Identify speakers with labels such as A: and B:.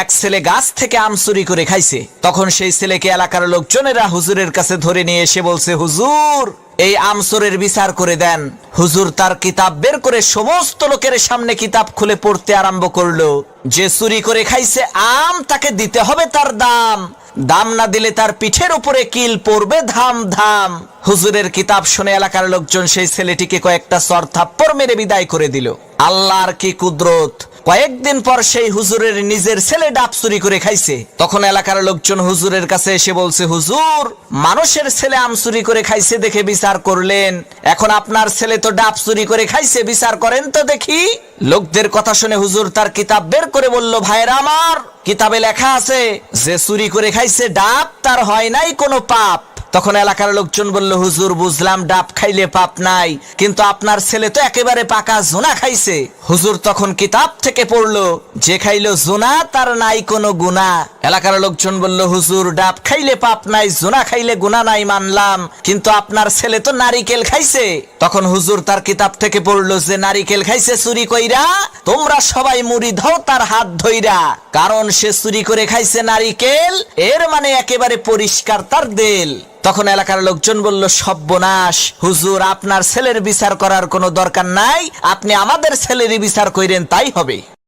A: এক ছেলে গাছ থেকে আম চুরি করে খাইছে। তখন সেই ছেলেকে এলাকার লোকজনেরা হুজুরের কাছে ধরে নিয়ে এসে বলছে, হুজুর এই আম চোরের বিচার করে দেন। হুজুর তার কিতাব বের করে সমস্ত লোকের সামনে কিতাব খুলে পড়তে আরম্ভ করলো। যে চুরি করে খাইছে আম তাকে দিতে হবে তার দাম, দাম না দিলে তার পিঠের উপরে কিল পড়বে ধাম ধাম। হুজুরের কিতাব শুনে এলাকার লোকজন সেই ছেলেটিকে কয়েকটা চর থাপ্পড় মেরে বিদায় করে দিল। আল্লাহর কি কুদরত! কয়েকদিন পর সেই হুজুরের নিজের ছেলে ডাব চুরি করে খাইছে। তখন এলাকার লোকজন হুজুরের কাছে এসে বলছে, হুজুর মানুষের ছেলে আম চুরি করে খাইছে দেখে বিচার করলেন, এখন আপনার ছেলে তো ডাব চুরি করে খাইছে, বিচার করেন তো দেখি। লোকদের কথা শুনে হুজুর তার কিতাব বের করে বলল, ভাইরা আমার, কিতাবে লেখা আছে যে চুরি করে খাইছে ডাব তার হয় নাই কোনো পাপ। তখন এলাকার লোকজন বলল, হুজুর বুঝলাম ডাব খাইলে পাপ নাই, কিন্তু আপনার ছেলে তো একেবারে পাকা জোনা খাইছে। হুজুর তখন কিতাব থেকে পড়লো, যে খাইলো জোনা তার নাই কোনো গুনাহ। এলাকার লোকজন বলল, হুজুর ডাব খাইলে পাপ নাই, জোনা খাইলে গুনাহ নাই মানলাম, কিন্তু আপনার ছেলে তো নারিকেল খাইছে। তখন হুজুর তার কিতাব থেকে পড়লো, যে নারিকেল খাইছে চুরি কইরা, তোমরা সবাই মুড়ি দাও তার হাত ধইরা, কারণ সে চুরি করে খাইছে নারিকেল, এর মানে একেবারে পরিষ্কার তার দেল। তখন এলাকার লোকজন বলল, সর্বনাশ, হুজুর আপনার ছেলের বিচার করার কোনো দরকার নাই, আপনি আমাদের ছেলেরই বিচার কইরেন তাই হবে।